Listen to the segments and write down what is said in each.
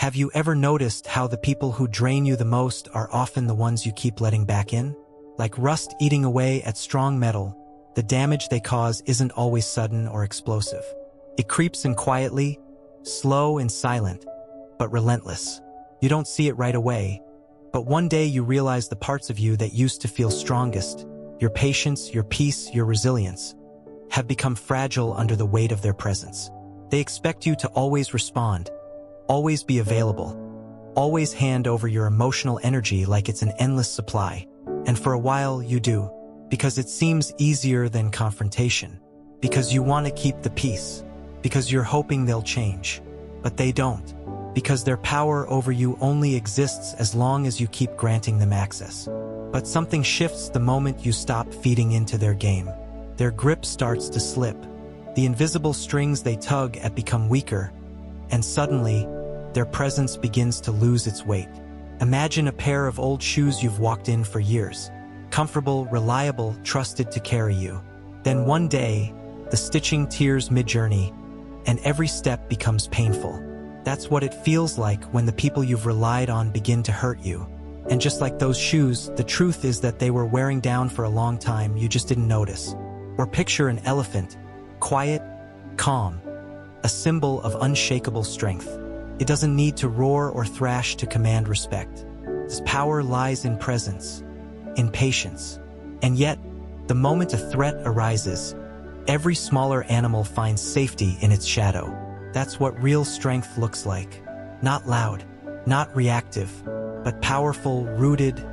Have you ever noticed how the people who drain you the most are often the ones you keep letting back in? Like rust eating away at strong metal, the damage they cause isn't always sudden or explosive. It creeps in quietly, slow and silent, but relentless. You don't see it right away, but one day you realize the parts of you that used to feel strongest, your patience, your peace, your resilience, have become fragile under the weight of their presence. They expect you to always respond, always be available, always hand over your emotional energy like it's an endless supply. And for a while you do, because it seems easier than confrontation, because you want to keep the peace, because you're hoping they'll change. But they don't, because their power over you only exists as long as you keep granting them access. But something shifts the moment you stop feeding into their game. Their grip starts to slip. The invisible strings they tug at become weaker, and suddenly, their presence begins to lose its weight. Imagine a pair of old shoes you've walked in for years. Comfortable, reliable, trusted to carry you. Then one day, the stitching tears mid-journey, and every step becomes painful. That's what it feels like when the people you've relied on begin to hurt you. And just like those shoes, the truth is that they were wearing down for a long time, you just didn't notice. Or picture an elephant, quiet, calm, a symbol of unshakable strength. It doesn't need to roar or thrash to command respect. Its power lies in presence, in patience. And yet, the moment a threat arises, every smaller animal finds safety in its shadow. That's what real strength looks like. Not loud, not reactive, but powerful, rooted,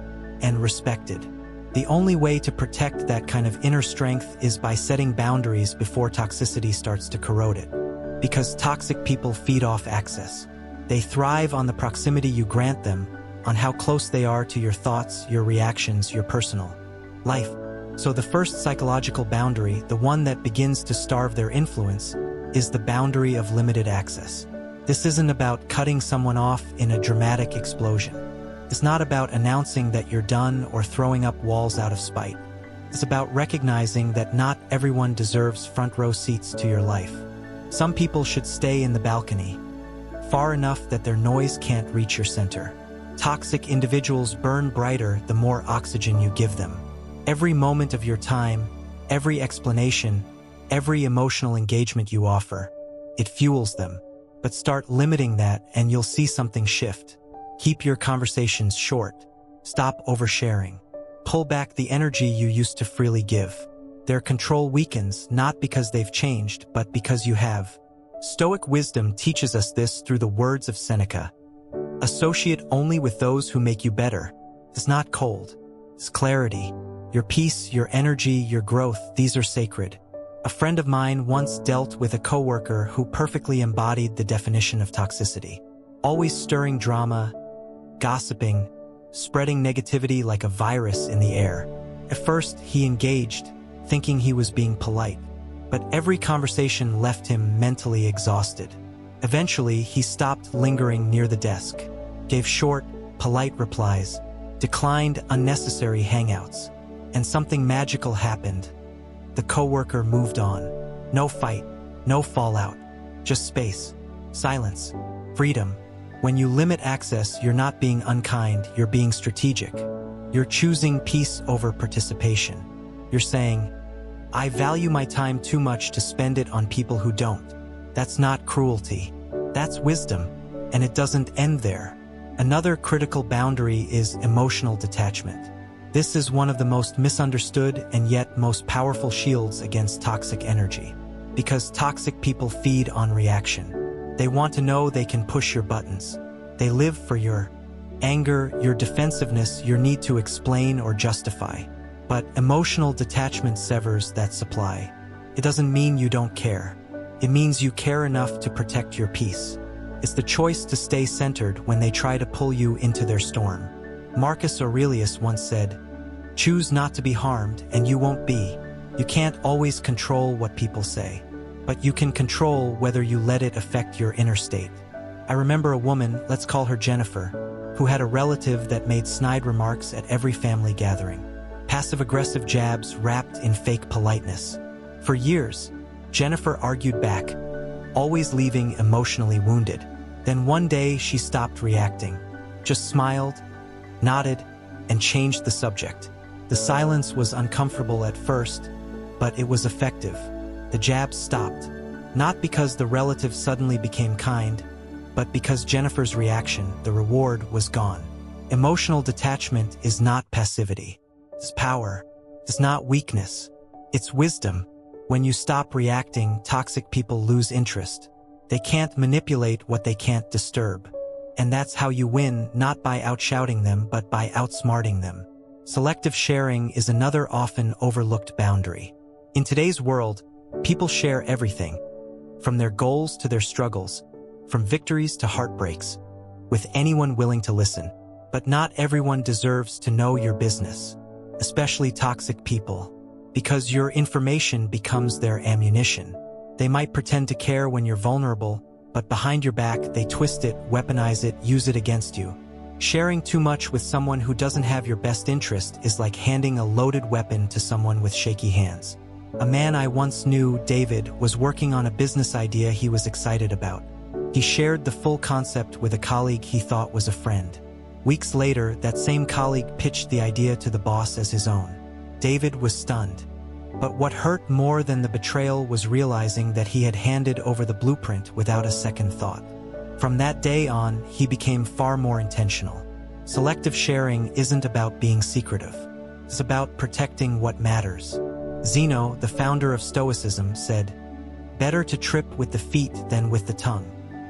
and respected. The only way to protect that kind of inner strength is by setting boundaries before toxicity starts to corrode it. Because toxic people feed off access. They thrive on the proximity you grant them, on how close they are to your thoughts, your reactions, your personal life. So the first psychological boundary, the one that begins to starve their influence, is the boundary of limited access. This isn't about cutting someone off in a dramatic explosion. It's not about announcing that you're done or throwing up walls out of spite. It's about recognizing that not everyone deserves front row seats to your life. Some people should stay in the balcony, far enough that their noise can't reach your center. Toxic individuals burn brighter the more oxygen you give them. Every moment of your time, every explanation, every emotional engagement you offer, it fuels them. But start limiting that and you'll see something shift. Keep your conversations short. Stop oversharing. Pull back the energy you used to freely give. Their control weakens not because they've changed, but because you have. Stoic wisdom teaches us this through the words of Seneca. Associate only with those who make you better. It's not cold. It's clarity. Your peace, your energy, your growth, these are sacred. A friend of mine once dealt with a coworker who perfectly embodied the definition of toxicity. Always stirring drama, gossiping, spreading negativity like a virus in the air. At first, he engaged, thinking he was being polite. But every conversation left him mentally exhausted. Eventually, he stopped lingering near the desk, gave short, polite replies, declined unnecessary hangouts, and something magical happened. The coworker moved on. No fight, no fallout, just space, silence, freedom. When you limit access, you're not being unkind, you're being strategic. You're choosing peace over participation. You're saying, I value my time too much to spend it on people who don't. That's not cruelty. That's wisdom, and it doesn't end there. Another critical boundary is emotional detachment. This is one of the most misunderstood and yet most powerful shields against toxic energy. Because toxic people feed on reaction. They want to know they can push your buttons. They live for your anger, your defensiveness, your need to explain or justify. But emotional detachment severs that supply. It doesn't mean you don't care. It means you care enough to protect your peace. It's the choice to stay centered when they try to pull you into their storm. Marcus Aurelius once said, choose not to be harmed and you won't be. You can't always control what people say, but you can control whether you let it affect your inner state. I remember a woman, let's call her Jennifer, who had a relative that made snide remarks at every family gathering. Passive-aggressive jabs wrapped in fake politeness. For years, Jennifer argued back, always leaving emotionally wounded. Then one day she stopped reacting, just smiled, nodded, and changed the subject. The silence was uncomfortable at first, but it was effective. The jabs stopped, not because the relative suddenly became kind, but because Jennifer's reaction, the reward, was gone. Emotional detachment is not passivity. It's power. It's not weakness. It's wisdom. When you stop reacting, toxic people lose interest. They can't manipulate what they can't disturb. And that's how you win, not by outshouting them, but by outsmarting them. Selective sharing is another often overlooked boundary. In today's world, people share everything, from their goals to their struggles, from victories to heartbreaks, with anyone willing to listen. But not everyone deserves to know your business, especially toxic people, because your information becomes their ammunition. They might pretend to care when you're vulnerable, but behind your back, they twist it, weaponize it, use it against you. Sharing too much with someone who doesn't have your best interest is like handing a loaded weapon to someone with shaky hands. A man I once knew, David, was working on a business idea he was excited about. He shared the full concept with a colleague he thought was a friend. Weeks later, that same colleague pitched the idea to the boss as his own. David was stunned. But what hurt more than the betrayal was realizing that he had handed over the blueprint without a second thought. From that day on, he became far more intentional. Selective sharing isn't about being secretive. It's about protecting what matters. Zeno, the founder of Stoicism, said, "Better to trip with the feet than with the tongue."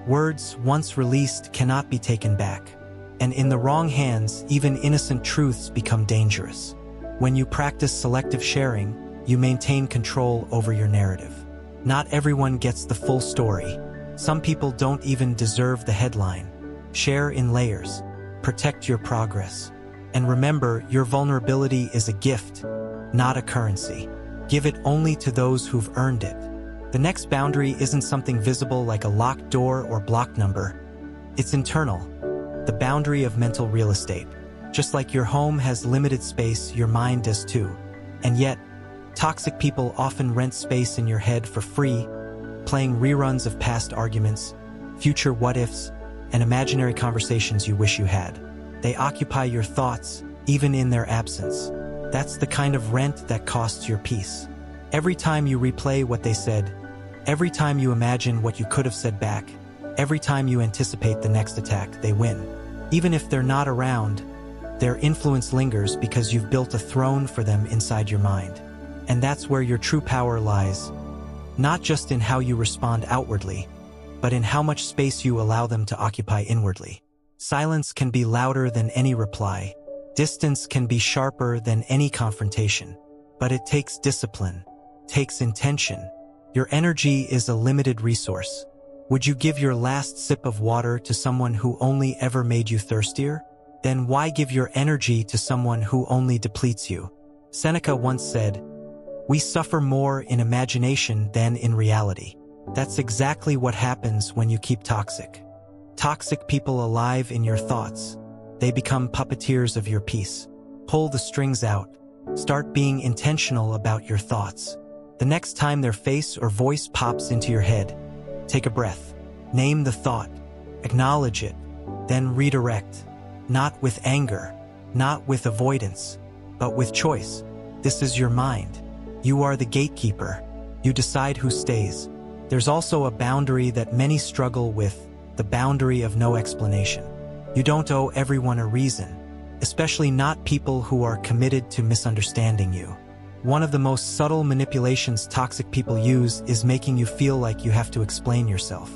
Words, once released, cannot be taken back. And in the wrong hands, even innocent truths become dangerous. When you practice selective sharing, you maintain control over your narrative. Not everyone gets the full story. Some people don't even deserve the headline. Share in layers. Protect your progress. And remember, your vulnerability is a gift, not a currency. Give it only to those who've earned it. The next boundary isn't something visible like a locked door or block number. It's internal. The boundary of mental real estate. Just like your home has limited space, your mind does too. And yet, toxic people often rent space in your head for free, playing reruns of past arguments, future what-ifs, and imaginary conversations you wish you had. They occupy your thoughts, even in their absence. That's the kind of rent that costs your peace. Every time you replay what they said, every time you imagine what you could have said back, every time you anticipate the next attack, they win. Even if they're not around, their influence lingers because you've built a throne for them inside your mind. And that's where your true power lies. Not just in how you respond outwardly, but in how much space you allow them to occupy inwardly. Silence can be louder than any reply. Distance can be sharper than any confrontation. But it takes discipline, takes intention. Your energy is a limited resource. Would you give your last sip of water to someone who only ever made you thirstier? Then why give your energy to someone who only depletes you? Seneca once said, "We suffer more in imagination than in reality." That's exactly what happens when you keep toxic. Toxic people alive in your thoughts. They become puppeteers of your peace. Pull the strings out. Start being intentional about your thoughts. The next time their face or voice pops into your head, take a breath. Name the thought. Acknowledge it. Then redirect. Not with anger, not with avoidance, but with choice. This is your mind. You are the gatekeeper. You decide who stays. There's also a boundary that many struggle with, the boundary of no explanation. You don't owe everyone a reason, especially not people who are committed to misunderstanding you. One of the most subtle manipulations toxic people use is making you feel like you have to explain yourself.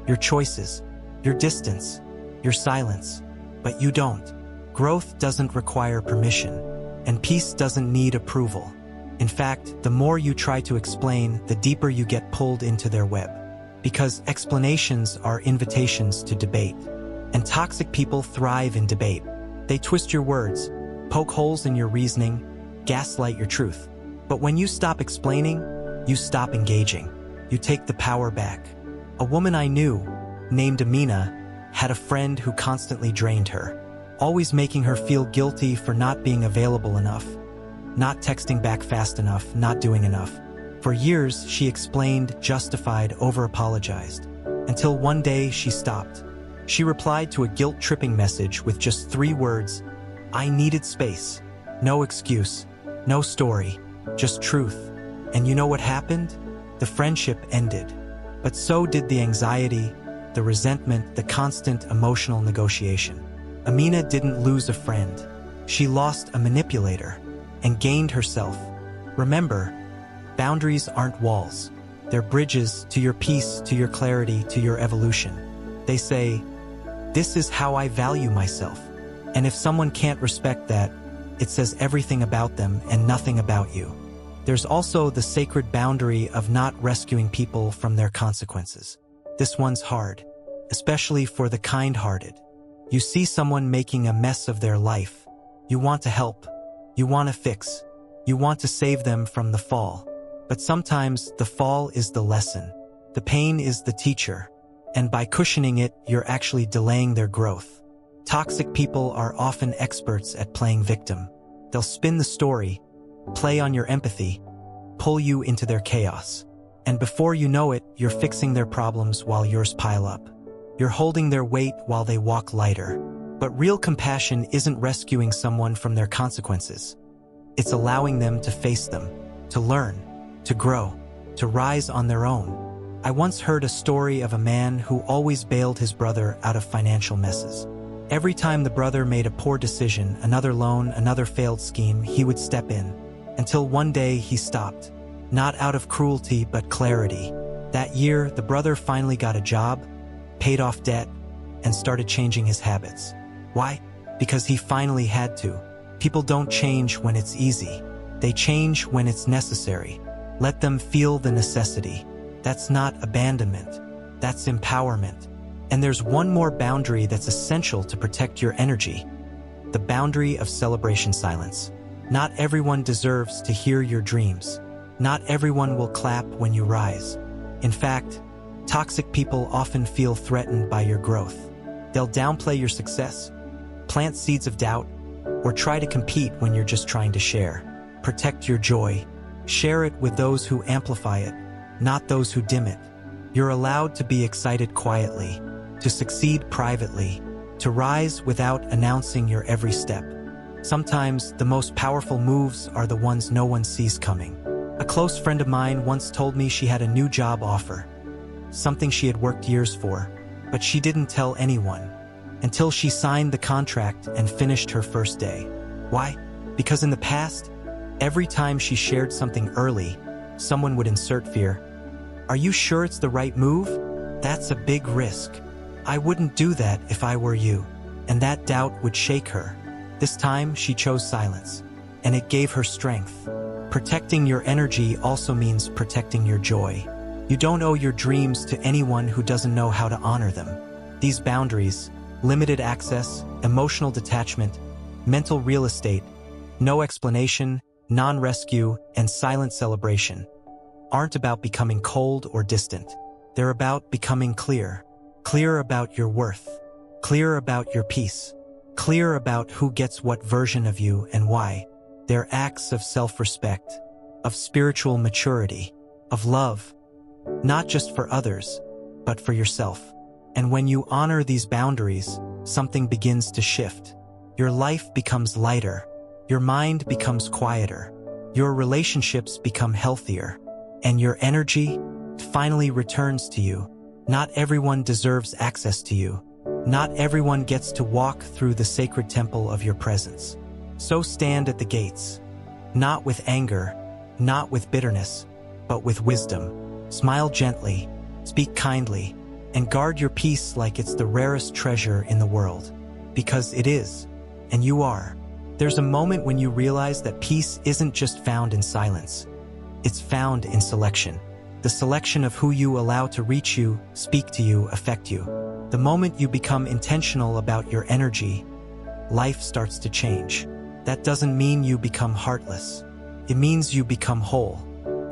Your choices, your distance, your silence. But you don't. Growth doesn't require permission, and peace doesn't need approval. In fact, the more you try to explain, the deeper you get pulled into their web. Because explanations are invitations to debate. And toxic people thrive in debate. They twist your words, poke holes in your reasoning, gaslight your truth. But when you stop explaining, you stop engaging. You take the power back. A woman I knew, named Amina, had a friend who constantly drained her, always making her feel guilty for not being available enough, not texting back fast enough, not doing enough. For years, she explained, justified, over-apologized, until one day she stopped. She replied to a guilt-tripping message with just 3 words, "I needed space." No excuse, no story, just truth. And you know what happened? The friendship ended. But so did the anxiety, the resentment, the constant emotional negotiation. Amina didn't lose a friend. She lost a manipulator and gained herself. Remember, boundaries aren't walls. They're bridges to your peace, to your clarity, to your evolution. They say, "This is how I value myself." And if someone can't respect that, it says everything about them and nothing about you. There's also the sacred boundary of not rescuing people from their consequences. This one's hard, especially for the kind-hearted. You see someone making a mess of their life. You want to help. You want to fix. You want to save them from the fall. But sometimes the fall is the lesson. The pain is the teacher. And by cushioning it, you're actually delaying their growth. Toxic people are often experts at playing victim. They'll spin the story, play on your empathy, pull you into their chaos. And before you know it, you're fixing their problems while yours pile up. You're holding their weight while they walk lighter. But real compassion isn't rescuing someone from their consequences. It's allowing them to face them, to learn, to grow, to rise on their own. I once heard a story of a man who always bailed his brother out of financial messes. Every time the brother made a poor decision, another loan, another failed scheme, he would step in. Until one day he stopped. Not out of cruelty, but clarity. That year, the brother finally got a job, paid off debt, and started changing his habits. Why? Because he finally had to. People don't change when it's easy. They change when it's necessary. Let them feel the necessity. That's not abandonment. That's empowerment. And there's one more boundary that's essential to protect your energy. The boundary of celebration silence. Not everyone deserves to hear your dreams. Not everyone will clap when you rise. In fact, toxic people often feel threatened by your growth. They'll downplay your success, plant seeds of doubt, or try to compete when you're just trying to share. Protect your joy. Share it with those who amplify it, not those who dim it. You're allowed to be excited quietly, to succeed privately, to rise without announcing your every step. Sometimes the most powerful moves are the ones no one sees coming. A close friend of mine once told me she had a new job offer, something she had worked years for, but she didn't tell anyone until she signed the contract and finished her first day. Why? Because in the past, every time she shared something early, someone would insert fear. "Are you sure it's the right move? That's a big risk. I wouldn't do that if I were you." And that doubt would shake her. This time, she chose silence, and it gave her strength. Protecting your energy also means protecting your joy. You don't owe your dreams to anyone who doesn't know how to honor them. These boundaries, limited access, emotional detachment, mental real estate, no explanation, non-rescue, and silent celebration, aren't about becoming cold or distant. They're about becoming clear. Clear about your worth. Clear about your peace. Clear about who gets what version of you and why. They're acts of self-respect, of spiritual maturity, of love, not just for others, but for yourself. And when you honor these boundaries, something begins to shift. Your life becomes lighter. Your mind becomes quieter. Your relationships become healthier. And your energy finally returns to you. Not everyone deserves access to you. Not everyone gets to walk through the sacred temple of your presence. So stand at the gates, not with anger, not with bitterness, but with wisdom. Smile gently, speak kindly, and guard your peace like it's the rarest treasure in the world. Because it is, and you are. There's a moment when you realize that peace isn't just found in silence. It's found in selection. The selection of who you allow to reach you, speak to you, affect you. The moment you become intentional about your energy, life starts to change. That doesn't mean you become heartless. It means you become whole.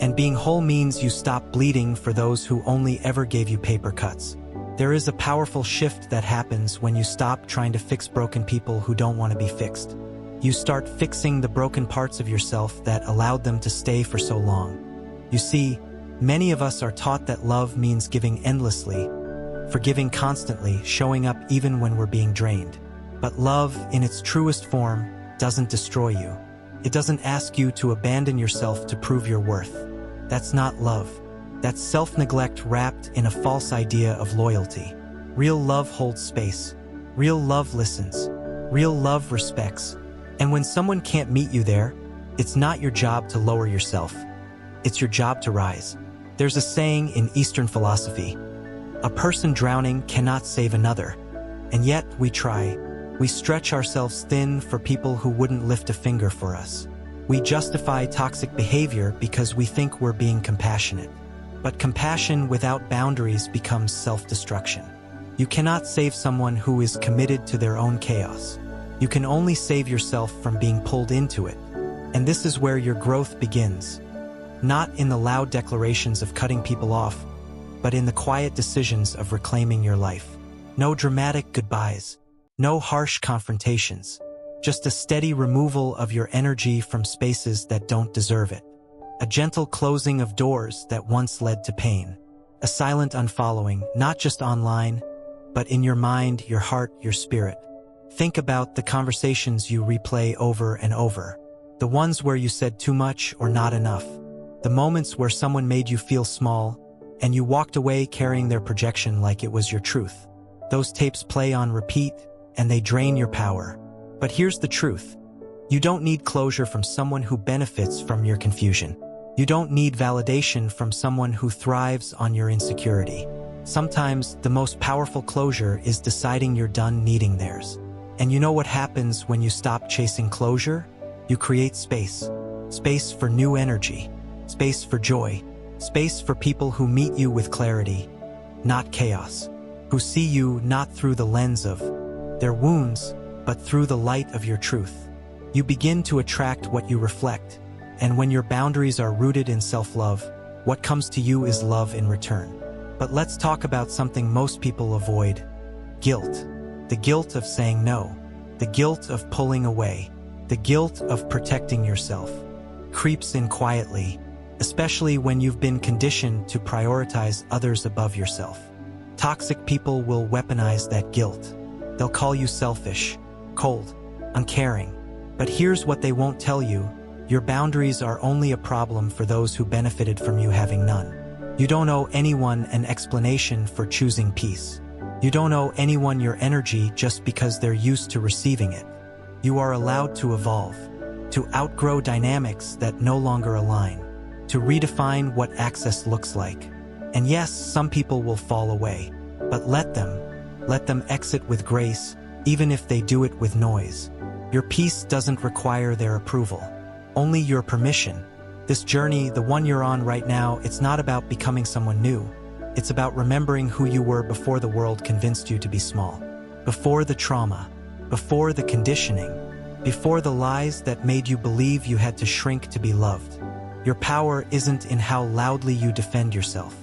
And being whole means you stop bleeding for those who only ever gave you paper cuts. There is a powerful shift that happens when you stop trying to fix broken people who don't want to be fixed. You start fixing the broken parts of yourself that allowed them to stay for so long. You see, many of us are taught that love means giving endlessly, forgiving constantly, showing up even when we're being drained. But love, in its truest form, doesn't destroy you. It doesn't ask you to abandon yourself to prove your worth. That's not love. That's self-neglect wrapped in a false idea of loyalty. Real love holds space. Real love listens. Real love respects. And when someone can't meet you there, it's not your job to lower yourself. It's your job to rise. There's a saying in Eastern philosophy, a person drowning cannot save another. And yet we try. We stretch ourselves thin for people who wouldn't lift a finger for us. We justify toxic behavior because we think we're being compassionate. But compassion without boundaries becomes self-destruction. You cannot save someone who is committed to their own chaos. You can only save yourself from being pulled into it. And this is where your growth begins. Not in the loud declarations of cutting people off, but in the quiet decisions of reclaiming your life. No dramatic goodbyes. No harsh confrontations. Just a steady removal of your energy from spaces that don't deserve it. A gentle closing of doors that once led to pain. A silent unfollowing, not just online, but in your mind, your heart, your spirit. Think about the conversations you replay over and over. The ones where you said too much or not enough. The moments where someone made you feel small, and you walked away carrying their projection like it was your truth. Those tapes play on repeat, and they drain your power. But here's the truth. You don't need closure from someone who benefits from your confusion. You don't need validation from someone who thrives on your insecurity. Sometimes the most powerful closure is deciding you're done needing theirs. And you know what happens when you stop chasing closure? You create space. Space for new energy. Space for joy. Space for people who meet you with clarity, not chaos. Who see you not through the lens of their wounds, but through the light of your truth. You begin to attract what you reflect. And when your boundaries are rooted in self-love, what comes to you is love in return. But let's talk about something most people avoid. Guilt. The guilt of saying no. The guilt of pulling away. The guilt of protecting yourself. Creeps in quietly, especially when you've been conditioned to prioritize others above yourself. Toxic people will weaponize that guilt. They'll call you selfish, cold, uncaring. But here's what they won't tell you. Your boundaries are only a problem for those who benefited from you having none. You don't owe anyone an explanation for choosing peace. You don't owe anyone your energy just because they're used to receiving it. You are allowed to evolve, to outgrow dynamics that no longer align, to redefine what access looks like. And yes, some people will fall away, but let them exit with grace, even if they do it with noise. Your peace doesn't require their approval. Only your permission. This journey, the one you're on right now, it's not about becoming someone new. It's about remembering who you were before the world convinced you to be small. Before the trauma. Before the conditioning. Before the lies that made you believe you had to shrink to be loved. Your power isn't in how loudly you defend yourself.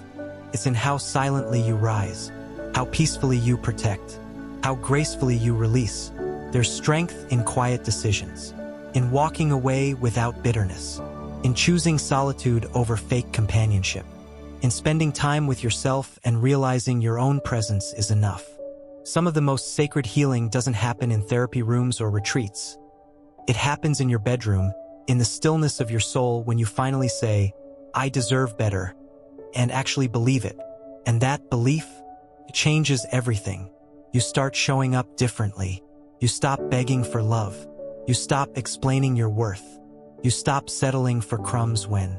It's in how silently you rise. How peacefully you protect. How gracefully you release. There's strength in quiet decisions. In walking away without bitterness, in choosing solitude over fake companionship, in spending time with yourself and realizing your own presence is enough. Some of the most sacred healing doesn't happen in therapy rooms or retreats. It happens in your bedroom, in the stillness of your soul when you finally say, I deserve better, and actually believe it. And that belief changes everything. You start showing up differently. You stop begging for love. You stop explaining your worth. You stop settling for crumbs when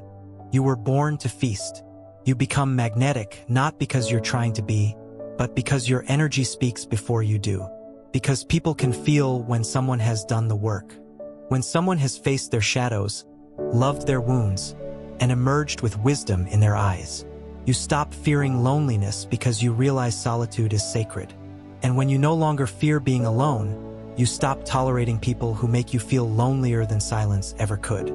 you were born to feast. You become magnetic, not because you're trying to be, but because your energy speaks before you do. Because people can feel when someone has done the work. When someone has faced their shadows, loved their wounds, and emerged with wisdom in their eyes. You stop fearing loneliness because you realize solitude is sacred. And when you no longer fear being alone, you stop tolerating people who make you feel lonelier than silence ever could.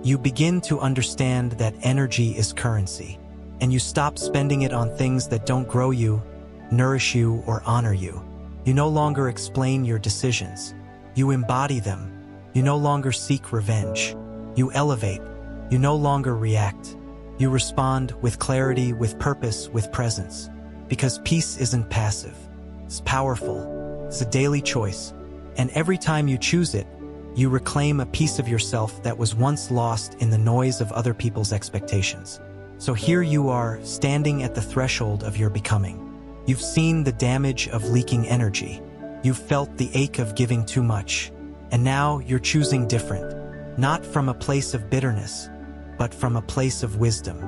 You begin to understand that energy is currency, and you stop spending it on things that don't grow you, nourish you, or honor you. You no longer explain your decisions. You embody them. You no longer seek revenge. You elevate. You no longer react. You respond with clarity, with purpose, with presence. Because peace isn't passive. It's powerful. It's a daily choice. And every time you choose it, you reclaim a piece of yourself that was once lost in the noise of other people's expectations. So here you are, standing at the threshold of your becoming. You've seen the damage of leaking energy. You've felt the ache of giving too much. And now you're choosing different. Not from a place of bitterness, but from a place of wisdom.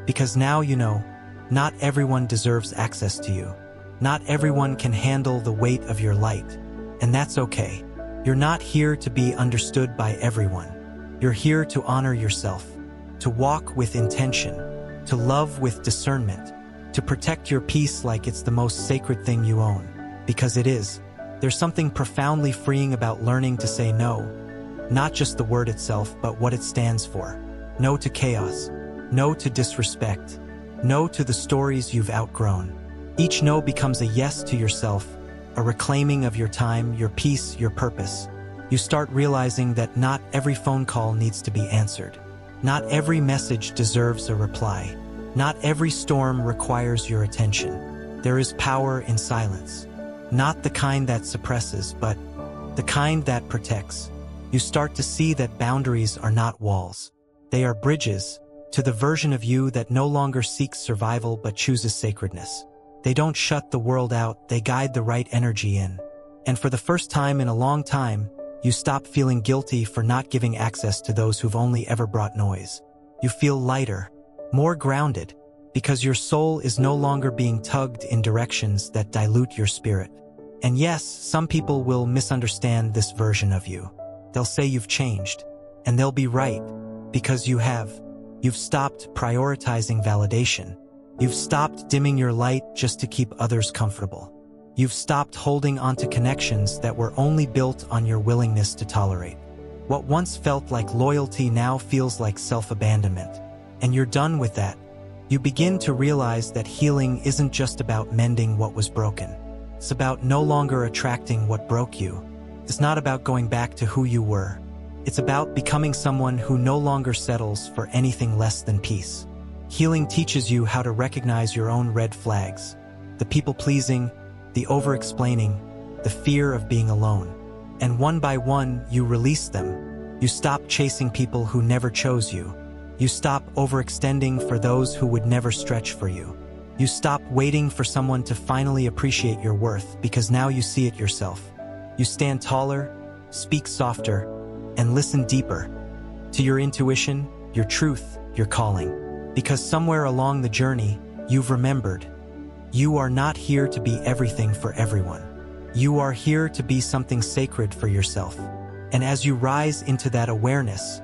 Because now you know, not everyone deserves access to you. Not everyone can handle the weight of your light. And that's okay. You're not here to be understood by everyone. You're here to honor yourself, to walk with intention, to love with discernment, to protect your peace like it's the most sacred thing you own. Because it is. There's something profoundly freeing about learning to say no. Not just the word itself, but what it stands for. No to chaos. No to disrespect. No to the stories you've outgrown. Each no becomes a yes to yourself, a reclaiming of your time, your peace, your purpose. You start realizing that not every phone call needs to be answered. Not every message deserves a reply. Not every storm requires your attention. There is power in silence. Not the kind that suppresses, but the kind that protects. You start to see that boundaries are not walls. They are bridges to the version of you that no longer seeks survival but chooses sacredness. They don't shut the world out, they guide the right energy in. And for the first time in a long time, you stop feeling guilty for not giving access to those who've only ever brought noise. You feel lighter, more grounded, because your soul is no longer being tugged in directions that dilute your spirit. And yes, some people will misunderstand this version of you. They'll say you've changed, and they'll be right, because you have. You've stopped prioritizing validation. You've stopped dimming your light just to keep others comfortable. You've stopped holding onto connections that were only built on your willingness to tolerate. What once felt like loyalty now feels like self-abandonment. And you're done with that. You begin to realize that healing isn't just about mending what was broken. It's about no longer attracting what broke you. It's not about going back to who you were. It's about becoming someone who no longer settles for anything less than peace. Healing teaches you how to recognize your own red flags. The people-pleasing, the over-explaining, the fear of being alone. And one by one, you release them. You stop chasing people who never chose you. You stop overextending for those who would never stretch for you. You stop waiting for someone to finally appreciate your worth because now you see it yourself. You stand taller, speak softer, and listen deeper to your intuition, your truth, your calling. Because somewhere along the journey, you've remembered, you are not here to be everything for everyone. You are here to be something sacred for yourself. And as you rise into that awareness,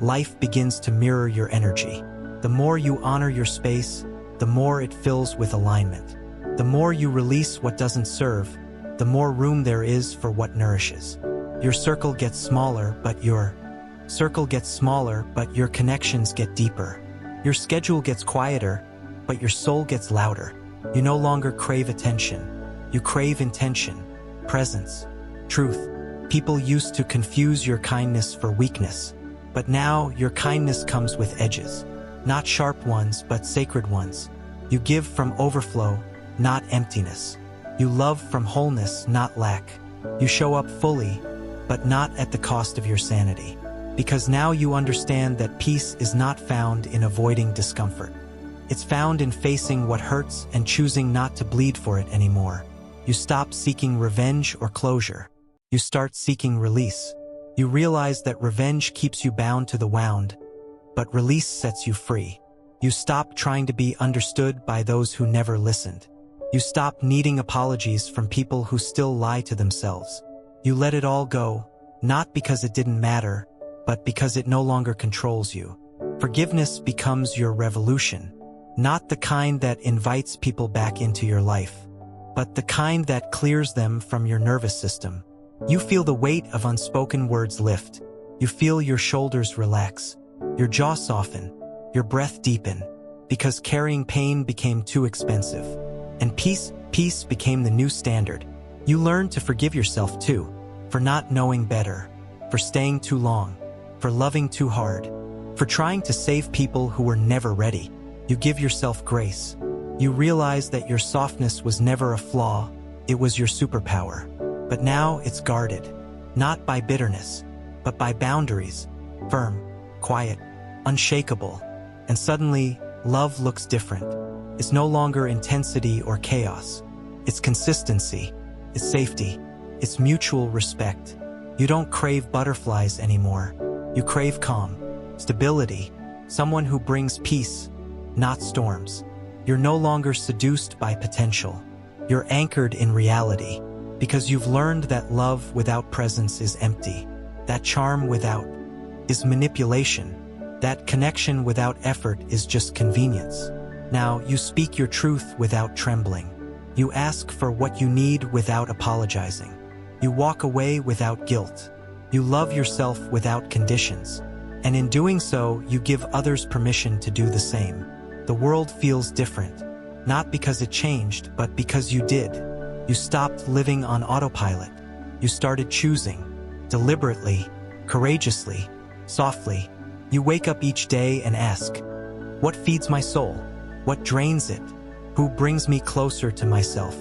life begins to mirror your energy. The more you honor your space, the more it fills with alignment. The more you release what doesn't serve, the more room there is for what nourishes. Your circle gets smaller, but your connections get deeper. Your schedule gets quieter, but your soul gets louder. You no longer crave attention. You crave intention, presence, truth. People used to confuse your kindness for weakness, but now your kindness comes with edges. Not sharp ones, but sacred ones. You give from overflow, not emptiness. You love from wholeness, not lack. You show up fully, but not at the cost of your sanity. Because now you understand that peace is not found in avoiding discomfort. It's found in facing what hurts and choosing not to bleed for it anymore. You stop seeking revenge or closure. You start seeking release. You realize that revenge keeps you bound to the wound, but release sets you free. You stop trying to be understood by those who never listened. You stop needing apologies from people who still lie to themselves. You let it all go, not because it didn't matter, but because it no longer controls you. Forgiveness becomes your revolution, not the kind that invites people back into your life, but the kind that clears them from your nervous system. You feel the weight of unspoken words lift. You feel your shoulders relax, your jaw soften, your breath deepen, because carrying pain became too expensive. And peace became the new standard. You learn to forgive yourself too, for not knowing better, for staying too long, for loving too hard, for trying to save people who were never ready. You give yourself grace. You realize that your softness was never a flaw, it was your superpower. But now it's guarded, not by bitterness, but by boundaries, firm, quiet, unshakable. And suddenly, love looks different. It's no longer intensity or chaos. It's consistency, it's safety, it's mutual respect. You don't crave butterflies anymore. You crave calm, stability, someone who brings peace, not storms. You're no longer seduced by potential. You're anchored in reality, because you've learned that love without presence is empty. That charm without is manipulation. That connection without effort is just convenience. Now you speak your truth without trembling. You ask for what you need without apologizing. You walk away without guilt. You love yourself without conditions. And in doing so, you give others permission to do the same. The world feels different, not because it changed, but because you did. You stopped living on autopilot. You started choosing, deliberately, courageously, softly. You wake up each day and ask, what feeds my soul? What drains it? Who brings me closer to myself?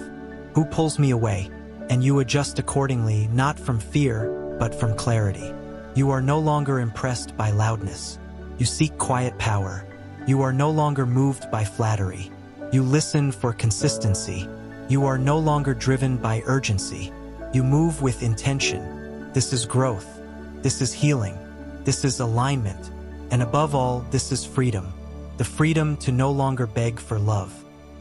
Who pulls me away? And you adjust accordingly, not from fear, but from clarity. You are no longer impressed by loudness. You seek quiet power. You are no longer moved by flattery. You listen for consistency. You are no longer driven by urgency. You move with intention. This is growth. This is healing. This is alignment. And above all, this is freedom. The freedom to no longer beg for love,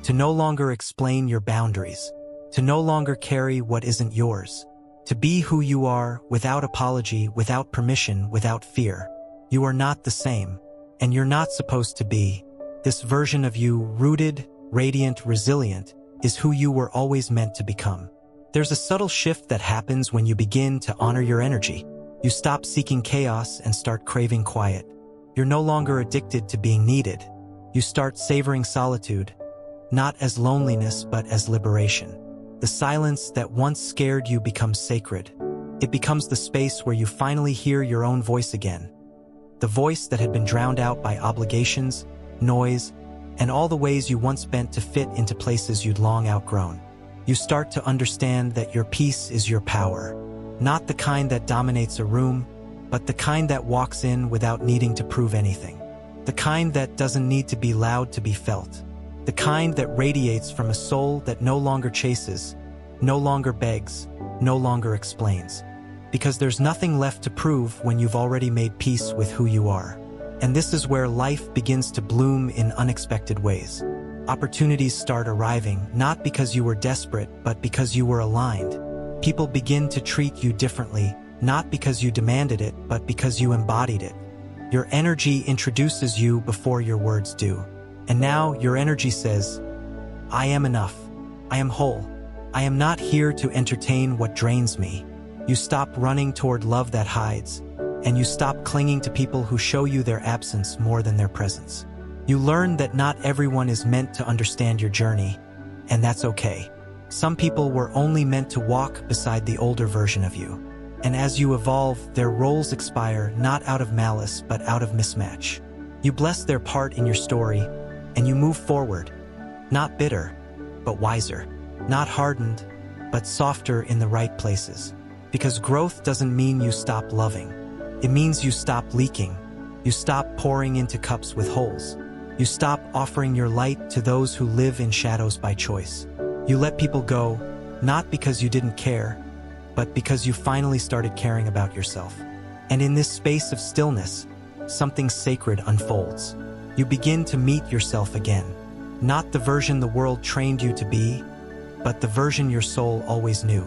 to no longer explain your boundaries, to no longer carry what isn't yours, to be who you are without apology, without permission, without fear. You are not the same, and you're not supposed to be. This version of you, rooted, radiant, resilient, is who you were always meant to become. There's a subtle shift that happens when you begin to honor your energy. You stop seeking chaos and start craving quiet. You're no longer addicted to being needed. You start savoring solitude, not as loneliness but as liberation. The silence that once scared you becomes sacred. It becomes the space where you finally hear your own voice again. The voice that had been drowned out by obligations, noise, and all the ways you once bent to fit into places you'd long outgrown. You start to understand that your peace is your power, not the kind that dominates a room, but the kind that walks in without needing to prove anything. The kind that doesn't need to be loud to be felt. The kind that radiates from a soul that no longer chases, no longer begs, no longer explains. Because there's nothing left to prove when you've already made peace with who you are. And this is where life begins to bloom in unexpected ways. Opportunities start arriving, not because you were desperate, but because you were aligned. People begin to treat you differently, not because you demanded it, but because you embodied it. Your energy introduces you before your words do. And now your energy says, I am enough. I am whole. I am not here to entertain what drains me. You stop running toward love that hides, and you stop clinging to people who show you their absence more than their presence. You learn that not everyone is meant to understand your journey, and that's okay. Some people were only meant to walk beside the older version of you. And as you evolve, their roles expire not out of malice, but out of mismatch. You bless their part in your story, and you move forward, not bitter, but wiser, not hardened, but softer in the right places. Because growth doesn't mean you stop loving. It means you stop leaking. You stop pouring into cups with holes. You stop offering your light to those who live in shadows by choice. You let people go, not because you didn't care, but because you finally started caring about yourself. And in this space of stillness, something sacred unfolds. You begin to meet yourself again. Not the version the world trained you to be, but the version your soul always knew.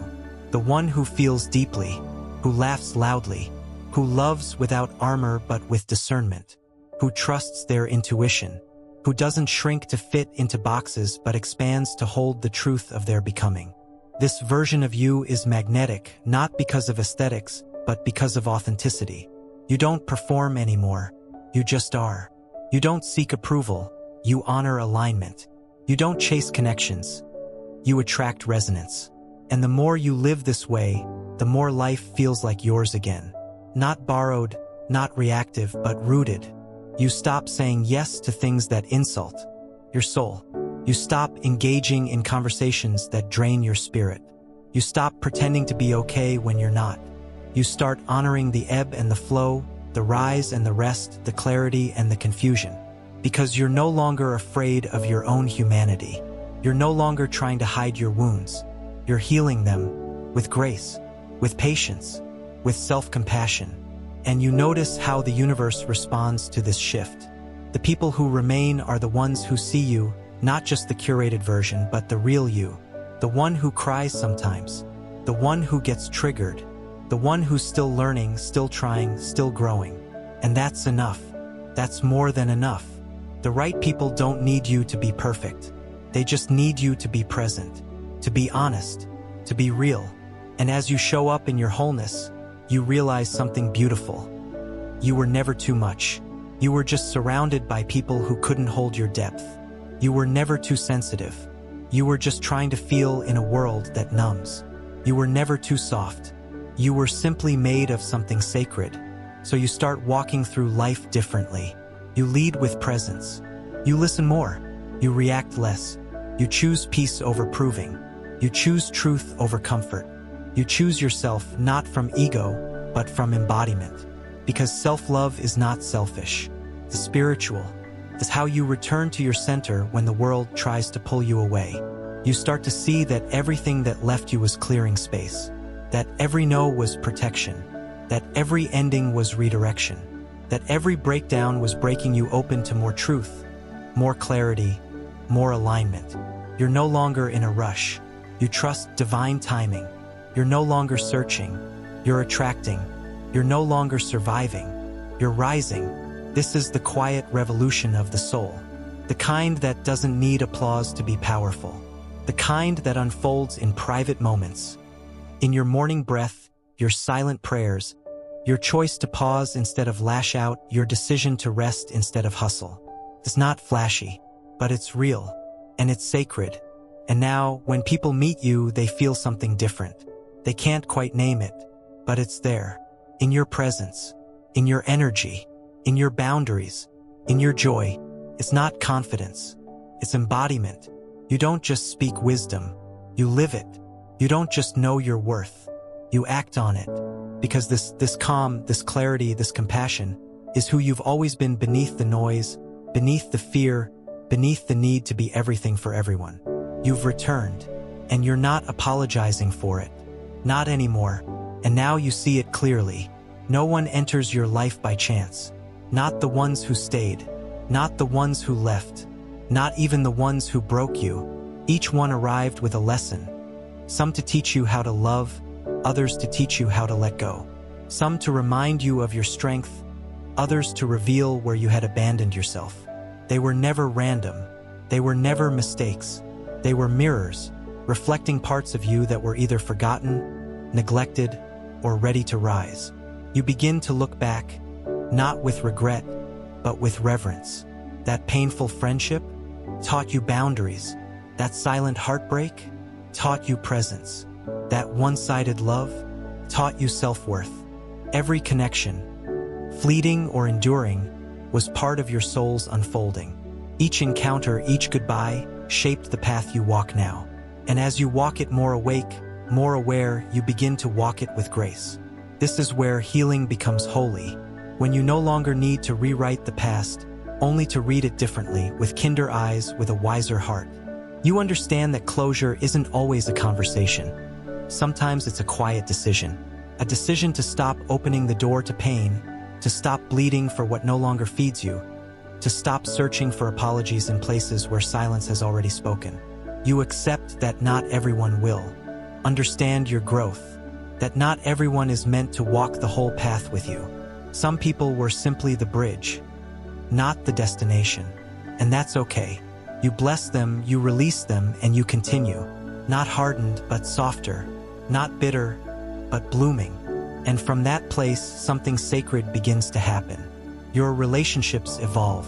The one who feels deeply, who laughs loudly, who loves without armor but with discernment, who trusts their intuition, who doesn't shrink to fit into boxes but expands to hold the truth of their becoming. This version of you is magnetic, not because of aesthetics, but because of authenticity. You don't perform anymore. You just are. You don't seek approval. You honor alignment. You don't chase connections. You attract resonance. And the more you live this way, the more life feels like yours again. Not borrowed, not reactive, but rooted. You stop saying yes to things that insult your soul. You stop engaging in conversations that drain your spirit. You stop pretending to be okay when you're not. You start honoring the ebb and the flow, the rise and the rest, the clarity and the confusion. Because you're no longer afraid of your own humanity. You're no longer trying to hide your wounds. You're healing them with grace, with patience, with self-compassion. And you notice how the universe responds to this shift. The people who remain are the ones who see you, not just the curated version, but the real you. The one who cries sometimes. The one who gets triggered. The one who's still learning, still trying, still growing. And that's enough. That's more than enough. The right people don't need you to be perfect. They just need you to be present, to be honest, to be real. And as you show up in your wholeness, you realize something beautiful. You were never too much. You were just surrounded by people who couldn't hold your depth. You were never too sensitive. You were just trying to feel in a world that numbs. You were never too soft. You were simply made of something sacred. So you start walking through life differently. You lead with presence. You listen more. You react less. You choose peace over proving. You choose truth over comfort. You choose yourself not from ego, but from embodiment. Because self-love is not selfish. The spiritual is how you return to your center when the world tries to pull you away. You start to see that everything that left you was clearing space. That every no was protection. That every ending was redirection. That every breakdown was breaking you open to more truth, more clarity, more alignment. You're no longer in a rush. You trust divine timing. You're no longer searching. You're attracting. You're no longer surviving. You're rising. This is the quiet revolution of the soul. The kind that doesn't need applause to be powerful. The kind that unfolds in private moments. In your morning breath, your silent prayers, your choice to pause instead of lash out, your decision to rest instead of hustle. It's not flashy, but it's real, and it's sacred. And now, when people meet you, they feel something different. They can't quite name it, but it's there. In your presence, in your energy, in your boundaries, in your joy. It's not confidence. It's embodiment. You don't just speak wisdom. You live it. You don't just know your worth. You act on it. Because this calm, this clarity, this compassion is who you've always been, beneath the noise, beneath the fear, beneath the need to be everything for everyone. You've returned, and you're not apologizing for it. Not anymore. And now you see it clearly. No one enters your life by chance. Not the ones who stayed. Not the ones who left. Not even the ones who broke you. Each one arrived with a lesson. Some to teach you how to love, others to teach you how to let go. Some to remind you of your strength, others to reveal where you had abandoned yourself. They were never random. They were never mistakes. They were mirrors, reflecting parts of you that were either forgotten, neglected, or ready to rise. You begin to look back, not with regret, but with reverence. That painful friendship taught you boundaries. That silent heartbreak taught you presence. That one-sided love taught you self-worth. Every connection, fleeting or enduring, was part of your soul's unfolding. Each encounter, each goodbye, shaped the path you walk now. And as you walk it more awake, more aware, you begin to walk it with grace. This is where healing becomes holy, when you no longer need to rewrite the past, only to read it differently, with kinder eyes, with a wiser heart. You understand that closure isn't always a conversation. Sometimes it's a quiet decision. A decision to stop opening the door to pain, to stop bleeding for what no longer feeds you, to stop searching for apologies in places where silence has already spoken. You accept that not everyone will. Understand your growth, that not everyone is meant to walk the whole path with you. Some people were simply the bridge, not the destination. And that's okay. You bless them, you release them, and you continue. Not hardened, but softer. Not bitter, but blooming. And from that place, something sacred begins to happen. Your relationships evolve.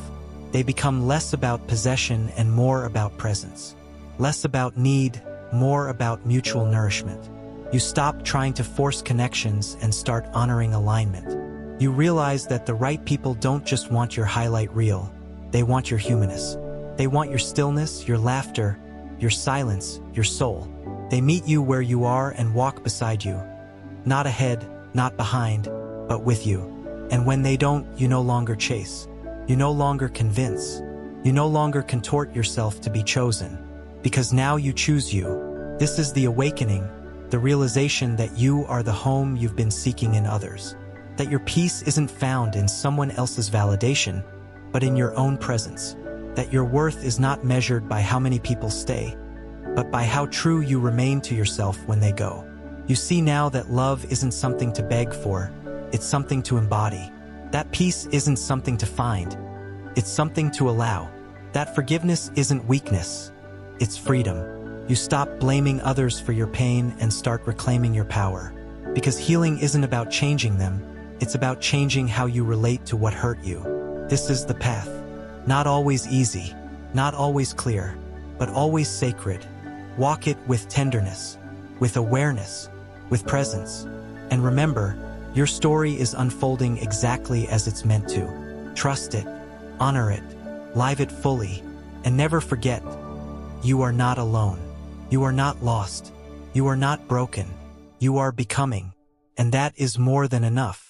They become less about possession and more about presence. Less about need, more about mutual nourishment. You stop trying to force connections and start honoring alignment. You realize that the right people don't just want your highlight reel. They want your humanness. They want your stillness, your laughter, your silence, your soul. They meet you where you are and walk beside you. Not ahead, not behind, but with you. And when they don't, you no longer chase. You no longer convince. You no longer contort yourself to be chosen. Because now you choose you. This is the awakening, the realization that you are the home you've been seeking in others. That your peace isn't found in someone else's validation, but in your own presence. That your worth is not measured by how many people stay, but by how true you remain to yourself when they go. You see now that love isn't something to beg for, it's something to embody. That peace isn't something to find, it's something to allow. That forgiveness isn't weakness, it's freedom. You stop blaming others for your pain and start reclaiming your power. Because healing isn't about changing them, it's about changing how you relate to what hurt you. This is the path. Not always easy, not always clear, but always sacred. Walk it with tenderness, with awareness, with presence. And remember, your story is unfolding exactly as it's meant to. Trust it, honor it, live it fully, and never forget, you are not alone. You are not lost. You are not broken. You are becoming. And that is more than enough.